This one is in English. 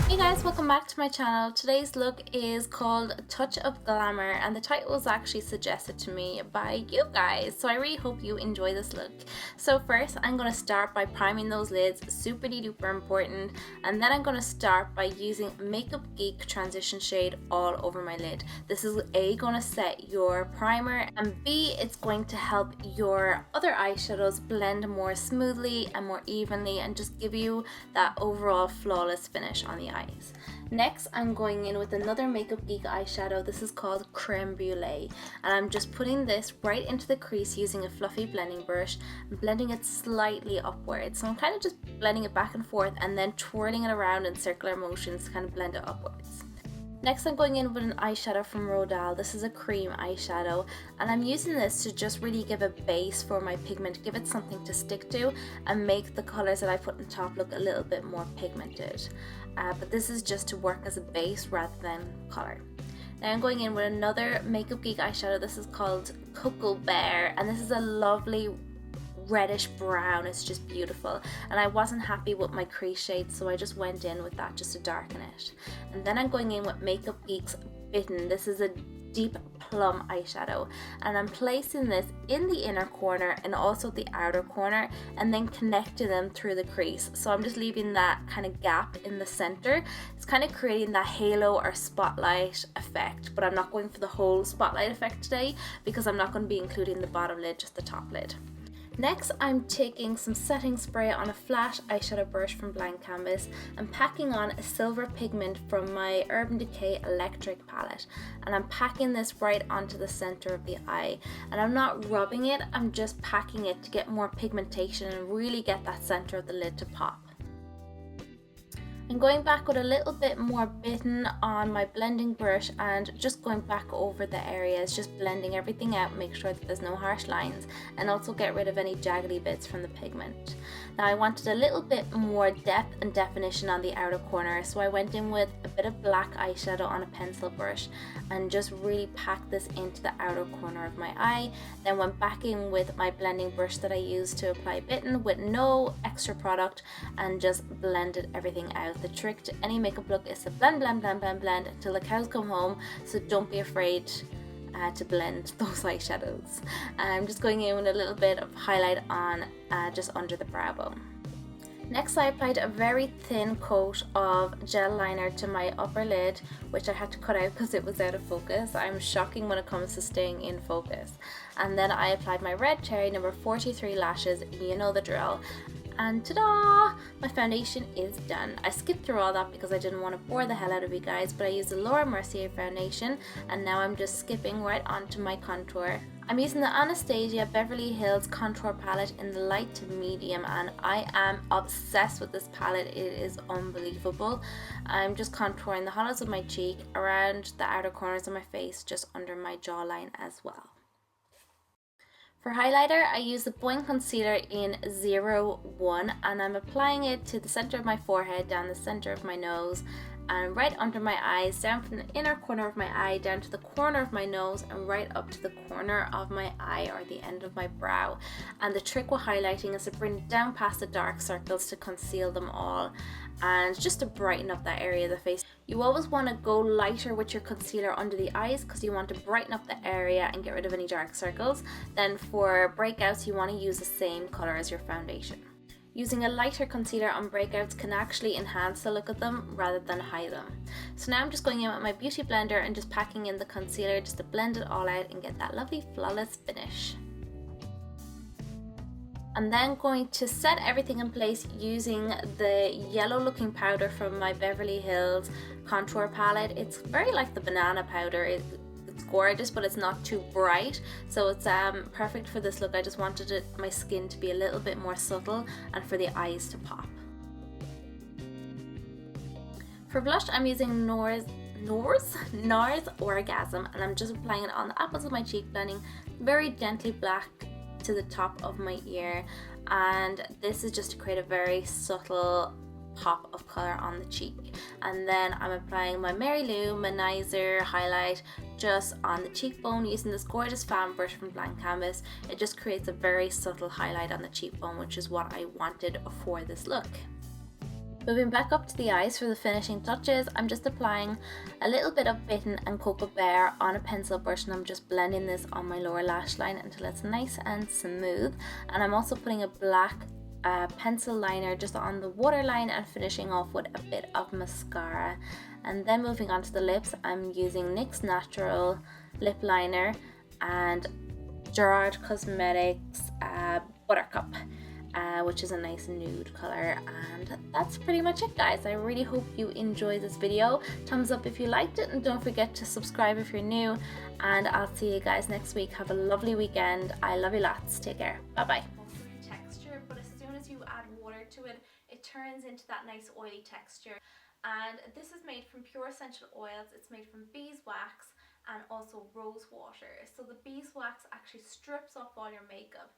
Hey guys, welcome back to my channel. Today's look is called Touch of Glamour and the title was actually suggested to me by you guys, so I really hope you enjoy this look. So first I'm going to start by priming those lids, super duper important, and then I'm going to start by using Makeup Geek transition shade all over my lid. This is A, going to set your primer, and B, it's going to help your other eyeshadows blend more smoothly and more evenly and just give you that overall flawless finish on the eye. Next, I'm going in with another Makeup Geek eyeshadow. This is called Creme Brûlée, and I'm just putting this right into the crease using a fluffy blending brush and blending it slightly upwards. So I'm kind of just blending it back and forth and then twirling it around in circular motions to kind of blend it upwards. Next, I'm going in with an eyeshadow from Rodale. This is a cream eyeshadow, and I'm using this to just really give a base for my pigment, give it something to stick to and make the colors that I put on top look a little bit more pigmented. But this is just to work as a base rather than color. Now I'm going in with another Makeup Geek eyeshadow. This is called Cocoa Bear, and this is a lovely reddish brown. It's just beautiful, and I wasn't happy with my crease shade, so I just went in with that just to darken it. And then I'm going in with Makeup Geek's Bitten. This is a deep plum eyeshadow, and I'm placing this in the inner corner and also the outer corner and then connecting them through the crease. So I'm just leaving that kind of gap in the center. It's kind of creating that halo or spotlight effect, but I'm not going for the whole spotlight effect today because I'm not going to be including the bottom lid, just the top lid. Next, I'm taking some setting spray on a flat eyeshadow brush from Blank Canvas and packing on a silver pigment from my Urban Decay Electric palette, and I'm packing this right onto the center of the eye, and I'm not rubbing it, I'm just packing it to get more pigmentation and really get that center of the lid to pop. I'm going back with a little bit more Bitten on my blending brush and just going back over the areas, just blending everything out, make sure that there's no harsh lines, and also get rid of any jaggedy bits from the pigment. Now I wanted a little bit more depth and definition on the outer corner, so I went in with a bit of black eyeshadow on a pencil brush and just really packed this into the outer corner of my eye, then went back in with my blending brush that I used to apply Bitten with no extra product and just blended everything out. The trick to any makeup look is to blend, blend, blend, blend, blend until the cows come home, so don't be afraid to blend those eyeshadows. I'm just going in with a little bit of highlight on just under the brow bone. Next, I applied a very thin coat of gel liner to my upper lid, which I had to cut out because it was out of focus. I'm shocking when it comes to staying in focus. And then I applied my Red Cherry number 43 lashes, you know the drill. And ta-da! My foundation is done. I skipped through all that because I didn't want to bore the hell out of you guys, but I used the Mercier foundation, and now I'm just skipping right onto my contour. I'm using the Anastasia Beverly Hills contour palette in the light to medium, and I am obsessed with this palette. It is unbelievable. I'm just contouring the hollows of my cheek, around the outer corners of my face, just under my jawline as well. For highlighter, I use the Boing Concealer in 01, and I'm applying it to the center of my forehead, down the center of my nose, and right under my eyes, down from the inner corner of my eye, down to the corner of my nose, and right up to the corner of my eye or the end of my brow. And the trick with highlighting is to bring it down past the dark circles to conceal them all, and just to brighten up that area of the face. You always want to go lighter with your concealer under the eyes because you want to brighten up the area and get rid of any dark circles. Then for breakouts, you want to use the same color as your foundation. Using a lighter concealer on breakouts can actually enhance the look of them rather than hide them. So now I'm just going in with my beauty blender and just packing in the concealer just to blend it all out and get that lovely flawless finish. I'm then going to set everything in place using the yellow looking powder from my Beverly Hills contour palette. It's very like the banana powder. It's gorgeous, but it's not too bright, so it's perfect for this look. I just wanted my skin to be a little bit more subtle and for the eyes to pop. For blush, I'm using NARS NARS Orgasm, and I'm just applying it on the apples of my cheek, blending very gently black to the top of my ear. And this is just to create a very subtle pop of color on the cheek. And then I'm applying my Mary Lou Manizer highlight just on the cheekbone using this gorgeous fan brush from Blank Canvas. It just creates a very subtle highlight on the cheekbone, which is what I wanted for this look. Moving back up to the eyes for the finishing touches, I'm just applying a little bit of Bitten and Cocoa Bear on a pencil brush, and I'm just blending this on my lower lash line until it's nice and smooth. And I'm also putting a black pencil liner just on the waterline and finishing off with a bit of mascara. And then moving on to the lips, I'm using NYX Natural lip liner and Gerard Cosmetics Buttercup, which is a nice nude color. And that's pretty much it, guys. I really hope you enjoyed this video. Thumbs up if you liked it, and don't forget to subscribe if you're new, and I'll see you guys next week. Have a lovely weekend. I love you lots. Take care. Bye bye. Texture, but as soon as you add water to it, it turns into that nice oily texture. And this is made from pure essential oils. It's made from beeswax and also rose water. So the beeswax actually strips off all your makeup,